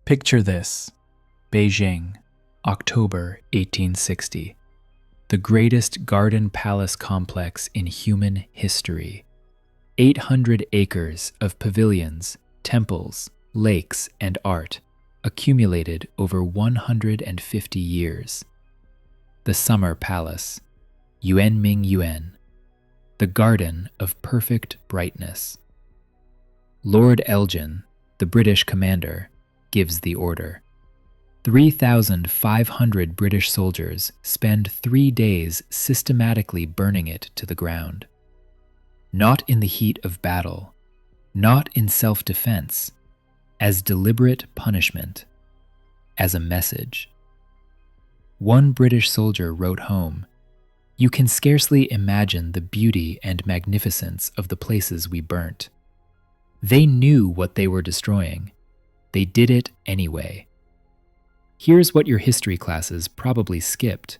Picture this: Beijing, October 1860. The greatest garden palace complex in human history. 800 acres of pavilions, temples, lakes, and art accumulated over 150 years. The Summer Palace, Yuanming Yuan, the garden of perfect brightness. Lord Elgin, the British commander, gives the order. 3,500 British soldiers spend 3 days systematically burning it to the ground. Not in the heat of battle, not in self-defense, as deliberate punishment, as a message. One British soldier wrote home, "You can scarcely imagine the beauty and magnificence of the places we burnt. They knew what they were destroying. They did it anyway." Here's what your history classes probably skipped.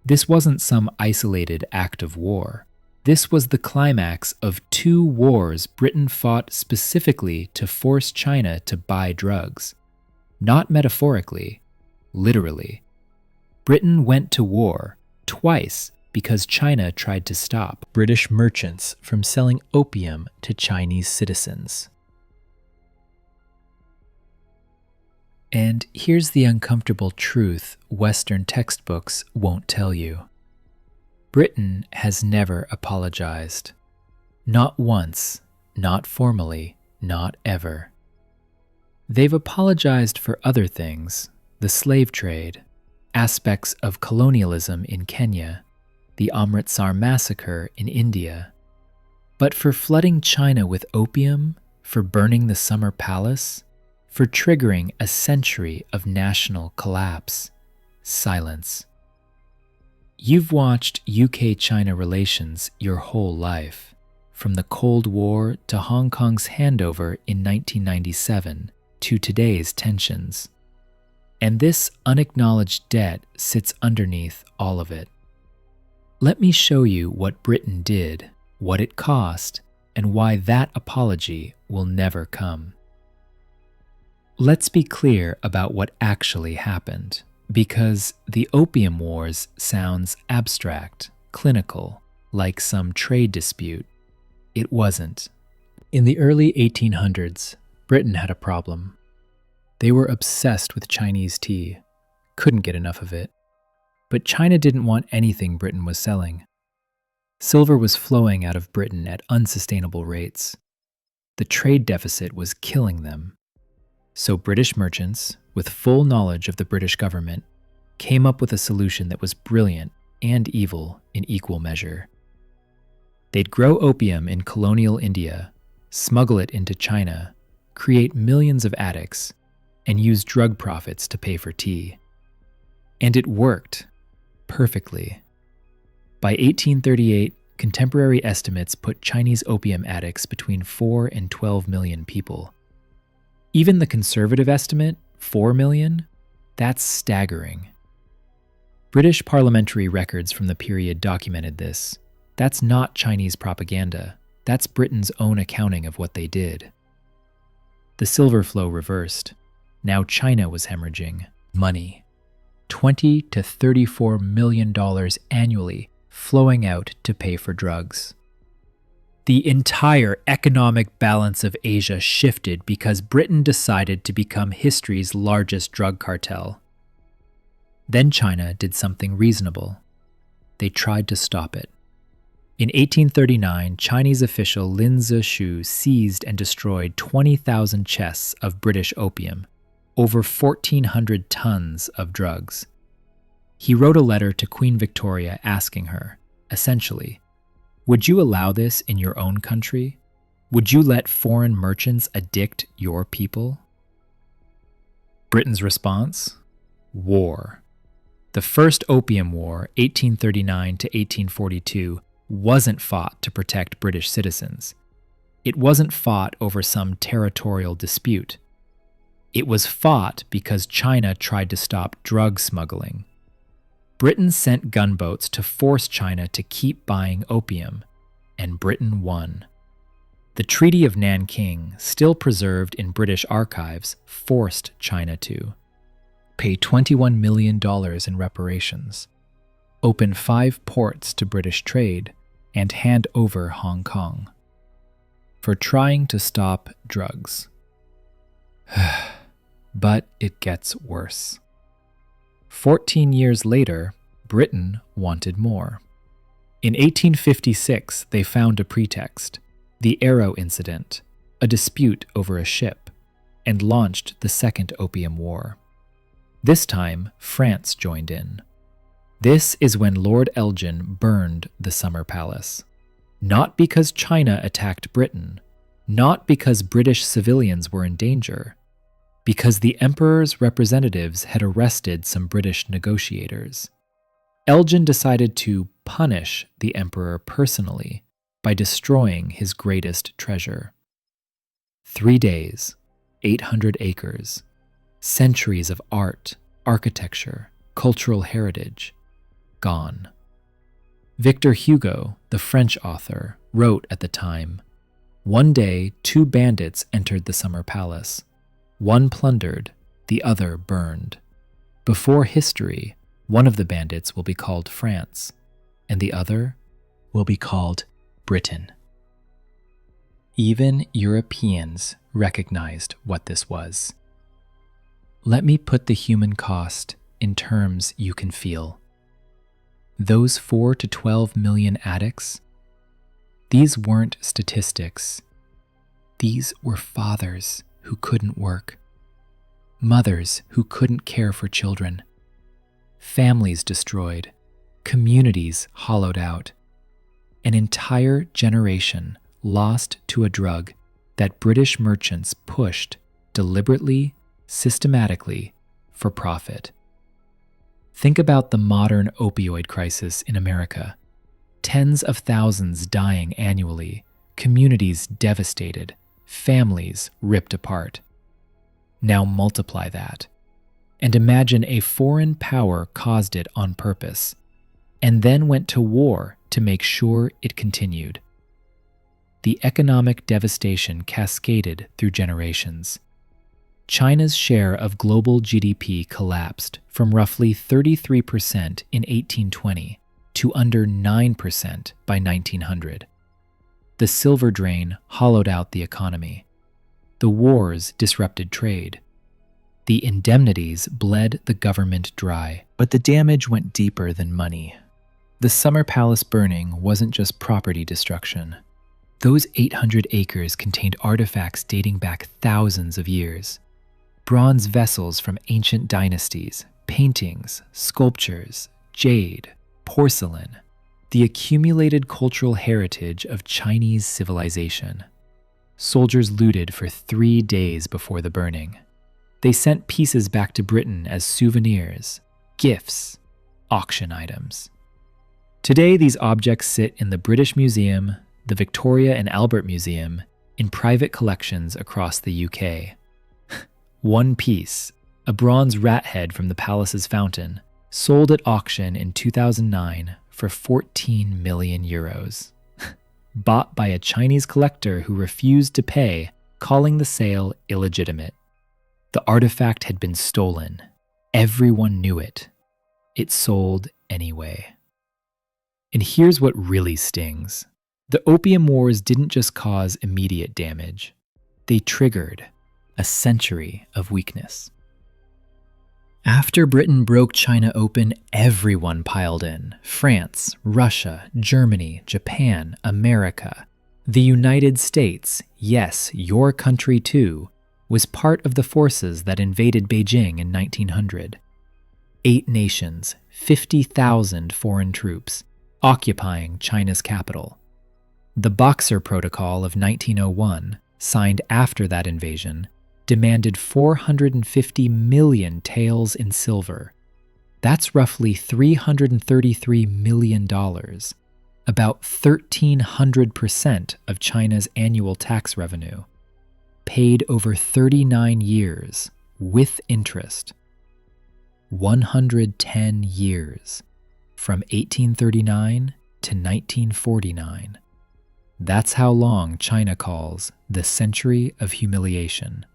This wasn't some isolated act of war. This was the climax of 2 wars Britain fought specifically to force China to buy drugs. Not metaphorically, literally. Britain went to war twice because China tried to stop British merchants from selling opium to Chinese citizens. And here's the uncomfortable truth Western textbooks won't tell you. Britain has never apologized. Not once, not formally, not ever. They've apologized for other things: the slave trade, aspects of colonialism in Kenya, the Amritsar massacre in India. But for flooding China with opium, for burning the Summer Palace, for triggering a century of national collapse, silence. You've watched UK-China relations your whole life, from the Cold War to Hong Kong's handover in 1997 to today's tensions. And this unacknowledged debt sits underneath all of it. Let me show you what Britain did, what it cost, and why that apology will never come. Let's be clear about what actually happened, because the Opium Wars sounds abstract, clinical, like some trade dispute. It wasn't. In the early 1800s, Britain had a problem. They were obsessed with Chinese tea, couldn't get enough of it. But China didn't want anything Britain was selling. Silver was flowing out of Britain at unsustainable rates. The trade deficit was killing them. So British merchants, with full knowledge of the British government, came up with a solution that was brilliant and evil in equal measure. They'd grow opium in colonial India, smuggle it into China, create millions of addicts, and use drug profits to pay for tea. And it worked perfectly. By 1838, contemporary estimates put Chinese opium addicts between 4 and 12 million people. Even the conservative estimate, 4 million, that's staggering. British parliamentary records from the period documented this. That's not Chinese propaganda. That's Britain's own accounting of what they did. The silver flow reversed. Now China was hemorrhaging money. $20 to $34 million annually flowing out to pay for drugs. The entire economic balance of Asia shifted because Britain decided to become history's largest drug cartel. Then China did something reasonable. They tried to stop it. In 1839, Chinese official Lin Zexu seized and destroyed 20,000 chests of British opium, over 1,400 tons of drugs. He wrote a letter to Queen Victoria asking her, essentially, would you allow this in your own country? Would you let foreign merchants addict your people? Britain's response? War. The First Opium War, 1839 to 1842, wasn't fought to protect British citizens. It wasn't fought over some territorial dispute. It was fought because China tried to stop drug smuggling. Britain sent gunboats to force China to keep buying opium, and Britain won. The Treaty of Nanking, still preserved in British archives, forced China to pay $21 million in reparations, open 5 ports to British trade, and hand over Hong Kong for trying to stop drugs. But it gets worse. 14 years later, Britain wanted more. In 1856, they found a pretext, the Arrow Incident, a dispute over a ship, and launched the Second Opium War. This time, France joined in. This is when Lord Elgin burned the Summer Palace. Not because China attacked Britain, not because British civilians were in danger, because the Emperor's representatives had arrested some British negotiators. Elgin decided to punish the Emperor personally by destroying his greatest treasure. 3 days, 800 acres, centuries of art, architecture, cultural heritage, gone. Victor Hugo, the French author, wrote at the time, "One day 2 bandits entered the Summer Palace. One plundered, the other burned. Before history, one of the bandits will be called France, and the other will be called Britain." Even Europeans recognized what this was. Let me put the human cost in terms you can feel. Those 4 to 12 million addicts, these weren't statistics. These were fathers who couldn't work, mothers who couldn't care for children, families destroyed, communities hollowed out, an entire generation lost to a drug that British merchants pushed deliberately, systematically, for profit. Think about the modern opioid crisis in America. Tens of thousands dying annually, communities devastated, families ripped apart. Now multiply that, and imagine a foreign power caused it on purpose, and then went to war to make sure it continued. The economic devastation cascaded through generations. China's share of global GDP collapsed from roughly 33% in 1820 to under 9% by 1900. The silver drain hollowed out the economy. The wars disrupted trade. The indemnities bled the government dry, but the damage went deeper than money. The Summer Palace burning wasn't just property destruction. Those 800 acres contained artifacts dating back thousands of years. Bronze vessels from ancient dynasties, paintings, sculptures, jade, porcelain, the accumulated cultural heritage of Chinese civilization. Soldiers looted for 3 days before the burning. They sent pieces back to Britain as souvenirs, gifts, auction items. Today, these objects sit in the British Museum, the Victoria and Albert Museum, in private collections across the UK. One piece, a bronze rat head from the palace's fountain, sold at auction in 2009 for 14 million euros. Bought by a Chinese collector who refused to pay, calling the sale illegitimate. The artifact had been stolen. Everyone knew it. It sold anyway. And here's what really stings. The Opium Wars didn't just cause immediate damage. They triggered a century of weakness. After Britain broke China open, everyone piled in. France, Russia, Germany, Japan, America. The United States, yes, your country too, was part of the forces that invaded Beijing in 1900. 8 nations, 50,000 foreign troops, occupying China's capital. The Boxer Protocol of 1901, signed after that invasion, demanded 450 million taels in silver. That's roughly $333 million, about 1,300% of China's annual tax revenue, paid over 39 years with interest. 110 years, from 1839 to 1949. That's how long China calls the century of humiliation.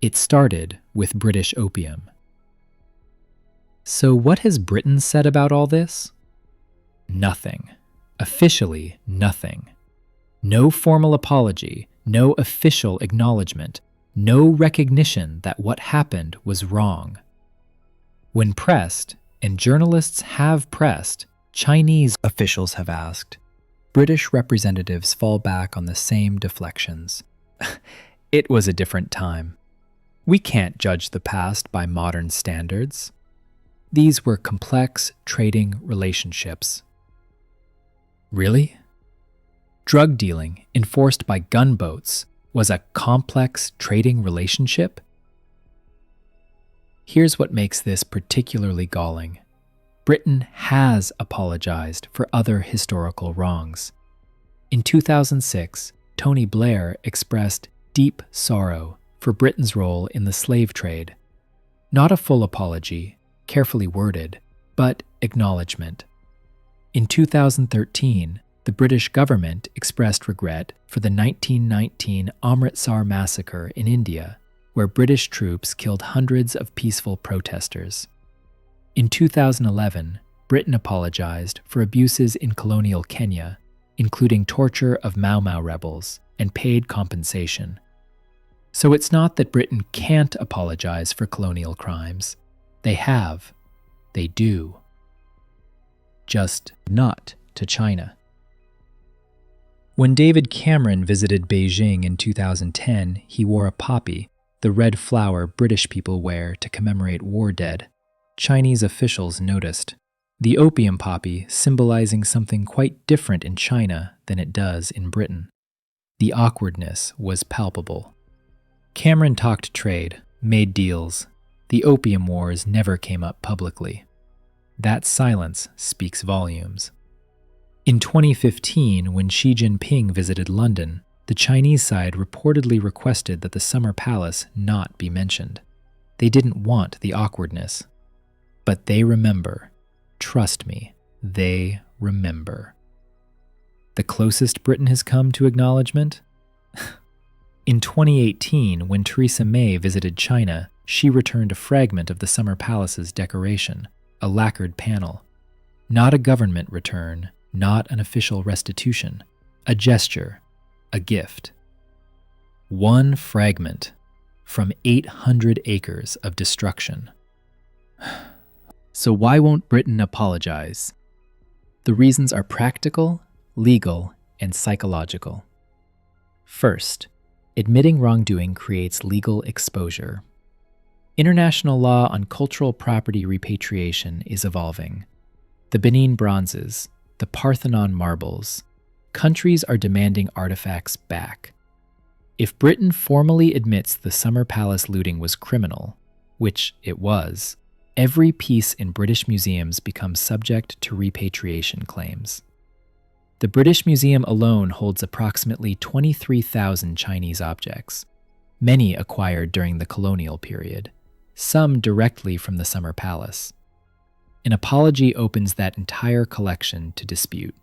It started with British opium. So what has Britain said about all this? Nothing. Officially nothing. No formal apology, no official acknowledgement, no recognition that what happened was wrong. When pressed, and journalists have pressed, Chinese officials have asked, British representatives fall back on the same deflections. It was a different time. We can't judge the past by modern standards. These were complex trading relationships. Really? Drug dealing, enforced by gunboats, was a complex trading relationship? Here's what makes this particularly galling. Britain has apologized for other historical wrongs. In 2006, Tony Blair expressed deep sorrow for Britain's role in the slave trade. Not a full apology, carefully worded, but acknowledgement. In 2013, the British government expressed regret for the 1919 Amritsar massacre in India, where British troops killed hundreds of peaceful protesters. In 2011, Britain apologized for abuses in colonial Kenya, including torture of Mau Mau rebels, and paid compensation. So it's not that Britain can't apologize for colonial crimes. They have. They do. Just not to China. When David Cameron visited Beijing in 2010, he wore a poppy, the red flower British people wear to commemorate war dead. Chinese officials noticed. The opium poppy symbolizing something quite different in China than it does in Britain. The awkwardness was palpable. Cameron talked trade, made deals. The Opium Wars never came up publicly. That silence speaks volumes. In 2015, when Xi Jinping visited London, the Chinese side reportedly requested that the Summer Palace not be mentioned. They didn't want the awkwardness. But they remember. Trust me, they remember. The closest Britain has come to acknowledgement? In 2018, when Theresa May visited China, she returned a fragment of the Summer Palace's decoration, a lacquered panel. Not a government return, not an official restitution, a gesture, a gift. One fragment from 800 acres of destruction. So why won't Britain apologize? The reasons are practical, legal, and psychological. First, admitting wrongdoing creates legal exposure. International law on cultural property repatriation is evolving. The Benin bronzes, the Parthenon marbles, countries are demanding artifacts back. If Britain formally admits the Summer Palace looting was criminal, which it was, every piece in British museums becomes subject to repatriation claims. The British Museum alone holds approximately 23,000 Chinese objects, many acquired during the colonial period, some directly from the Summer Palace. An apology opens that entire collection to dispute.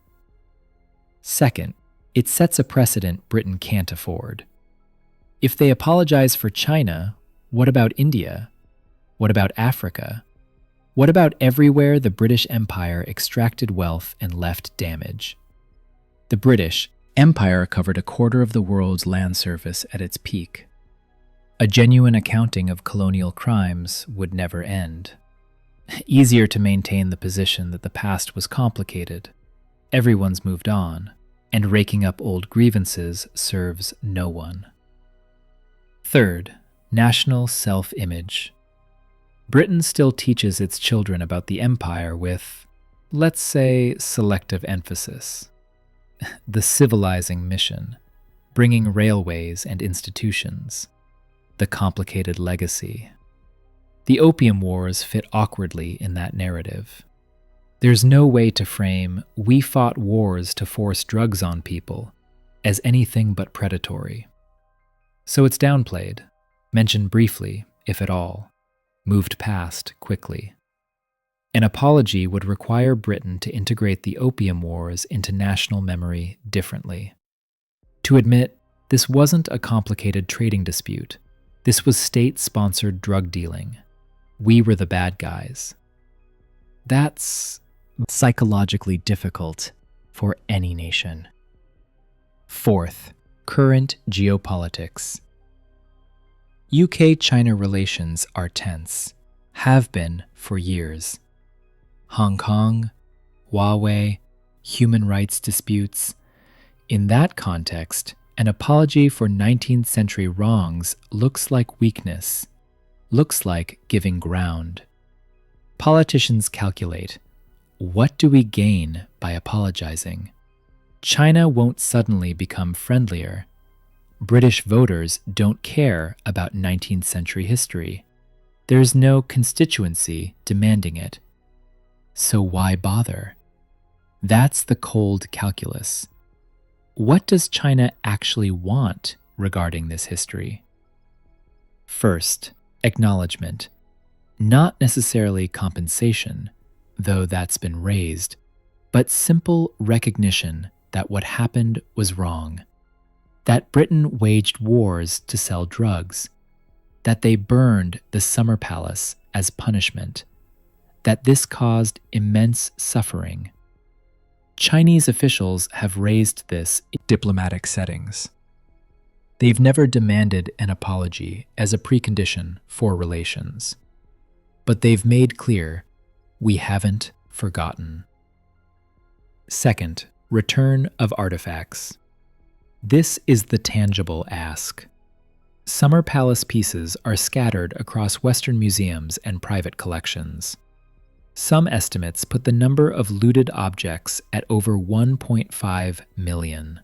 Second, it sets a precedent Britain can't afford. If they apologize for China, what about India? What about Africa? What about everywhere the British Empire extracted wealth and left damage? The British Empire covered a quarter of the world's land surface at its peak. A genuine accounting of colonial crimes would never end. Easier to maintain the position that the past was complicated. Everyone's moved on, and raking up old grievances serves no one. Third, national self-image. Britain still teaches its children about the empire with, let's say, selective emphasis. The civilizing mission, bringing railways and institutions, the complicated legacy. The Opium Wars fit awkwardly in that narrative. There's no way to frame "we fought wars to force drugs on people" as anything but predatory. So it's downplayed, mentioned briefly, if at all, moved past quickly. An apology would require Britain to integrate the Opium Wars into national memory differently. To admit, this wasn't a complicated trading dispute. This was state-sponsored drug dealing. We were the bad guys. That's psychologically difficult for any nation. Fourth, current geopolitics. UK-China relations are tense, have been for years. Hong Kong, Huawei, human rights disputes. In that context, an apology for 19th century wrongs looks like weakness, looks like giving ground. Politicians calculate, what do we gain by apologizing? China won't suddenly become friendlier. British voters don't care about 19th century history. There's no constituency demanding it. So why bother? That's the cold calculus. What does China actually want regarding this history? First, acknowledgement. Not necessarily compensation, though that's been raised, but simple recognition that what happened was wrong. That Britain waged wars to sell drugs. That they burned the Summer Palace as punishment. That this caused immense suffering. Chinese officials have raised this in diplomatic settings. They've never demanded an apology as a precondition for relations. But they've made clear, we haven't forgotten. Second, return of artifacts. This is the tangible ask. Summer Palace pieces are scattered across Western museums and private collections. Some estimates put the number of looted objects at over 1.5 million.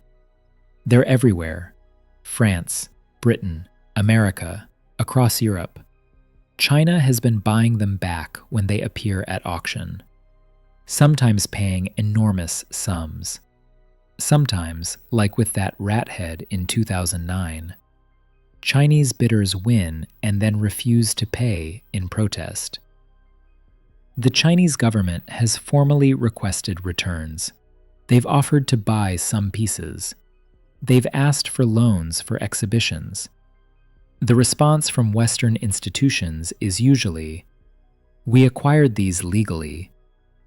They're everywhere. France, Britain, America, across Europe. China has been buying them back when they appear at auction, sometimes paying enormous sums. Sometimes, like with that rat head in 2009, Chinese bidders win and then refuse to pay in protest. The Chinese government has formally requested returns. They've offered to buy some pieces. They've asked for loans for exhibitions. The response from Western institutions is usually, we acquired these legally.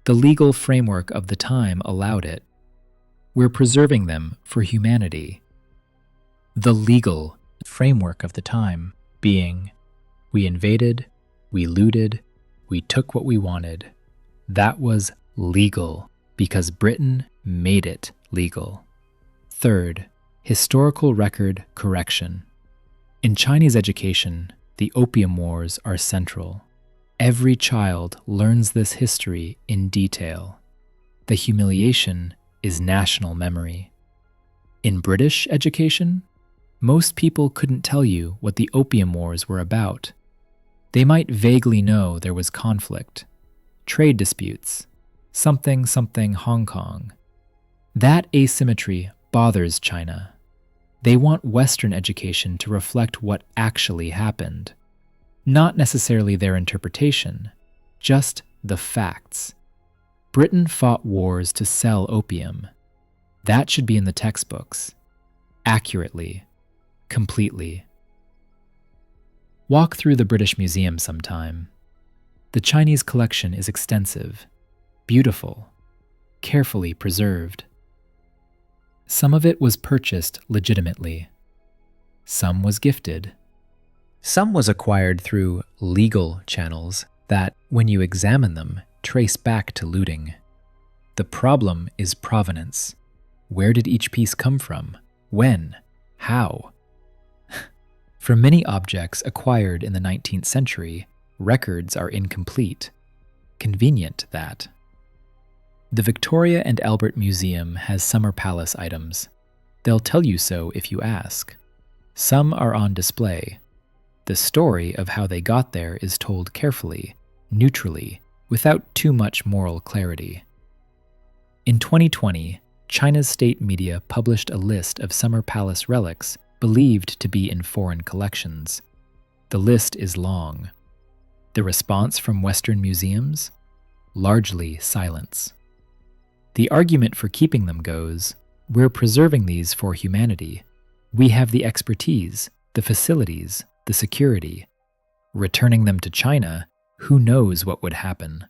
The legal framework of the time allowed it. We're preserving them for humanity. The legal framework of the time being, we invaded, we looted, we took what we wanted. That was legal because Britain made it legal. Third, historical record correction. In Chinese education, the Opium Wars are central. Every child learns this history in detail. The humiliation is national memory. In British education, most people couldn't tell you what the Opium Wars were about. They might vaguely know there was conflict, trade disputes, something Hong Kong. That asymmetry bothers China. They want Western education to reflect what actually happened. Not necessarily their interpretation, just the facts. Britain fought wars to sell opium. That should be in the textbooks. Accurately. Completely. Walk through the British Museum sometime. The Chinese collection is extensive, beautiful, carefully preserved. Some of it was purchased legitimately. Some was gifted. Some was acquired through legal channels that, when you examine them, trace back to looting. The problem is provenance. Where did each piece come from? When? How? For many objects acquired in the 19th century, records are incomplete. Convenient, that. The Victoria and Albert Museum has Summer Palace items. They'll tell you so if you ask. Some are on display. The story of how they got there is told carefully, neutrally, without too much moral clarity. In 2020, China's state media published a list of Summer Palace relics believed to be in foreign collections. The list is long. The response from Western museums? largely silence. The argument for keeping them goes, we're preserving these for humanity. We have the expertise, the facilities, the security. Returning them to China, who knows what would happen?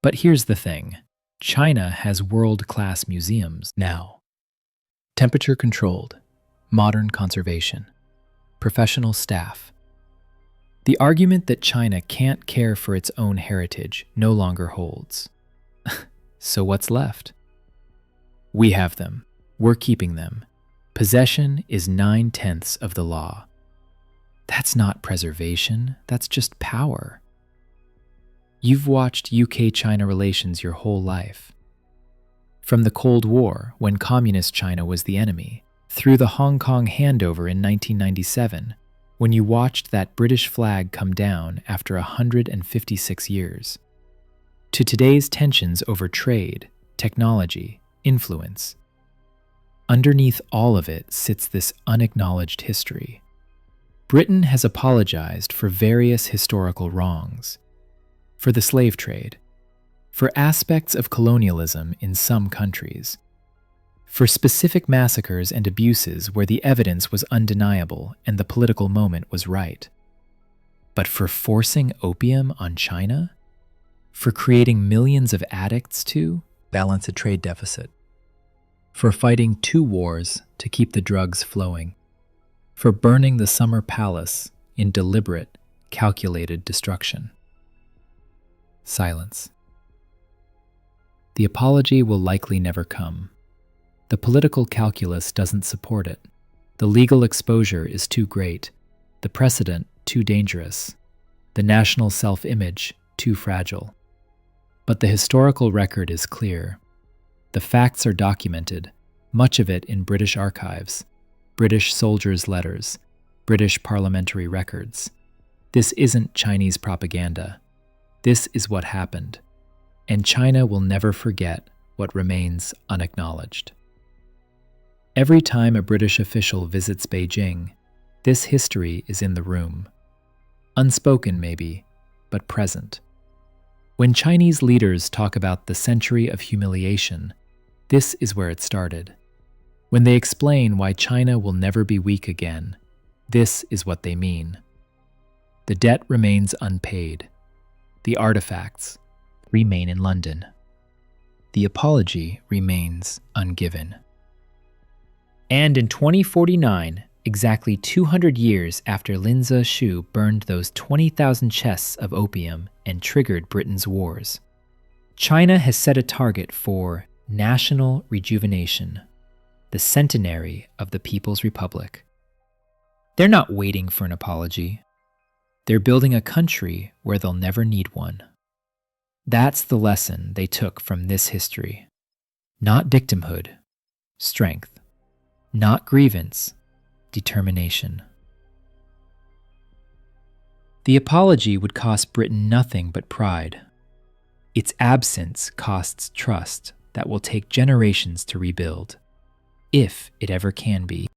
But here's the thing. China has world-class museums now. Temperature-controlled, modern conservation, professional staff. The argument that China can't care for its own heritage no longer holds. So what's left? We have them. We're keeping them. Possession is 9/10 of the law. That's not preservation, that's just power. You've watched UK-China relations your whole life. From the Cold War, when Communist China was the enemy, through the Hong Kong handover in 1997, when you watched that British flag come down after 156 years, to today's tensions over trade, technology, influence. Underneath all of it sits this unacknowledged history. Britain has apologized for various historical wrongs, for the slave trade, for aspects of colonialism in some countries, for specific massacres and abuses where the evidence was undeniable and the political moment was right. But for forcing opium on China? For creating millions of addicts to balance a trade deficit? For fighting 2 wars to keep the drugs flowing? For burning the Summer Palace in deliberate, calculated destruction? Silence. The apology will likely never come. The political calculus doesn't support it. The legal exposure is too great, the precedent too dangerous, the national self-image too fragile. But the historical record is clear. The facts are documented, much of it in British archives, British soldiers' letters, British parliamentary records. This isn't Chinese propaganda. This is what happened, and China will never forget what remains unacknowledged. Every time a British official visits Beijing, this history is in the room. Unspoken maybe, but present. When Chinese leaders talk about the century of humiliation, this is where it started. When they explain why China will never be weak again, this is what they mean. The debt remains unpaid. The artifacts remain in London. The apology remains ungiven. And in 2049, exactly 200 years after Lin Zexu burned those 20,000 chests of opium and triggered Britain's wars, China has set a target for national rejuvenation, the centenary of the People's Republic. They're not waiting for an apology. They're building a country where they'll never need one. That's the lesson they took from this history. Not victimhood, strength. Not grievance, determination. The apology would cost Britain nothing but pride. Its absence costs trust that will take generations to rebuild, if it ever can be.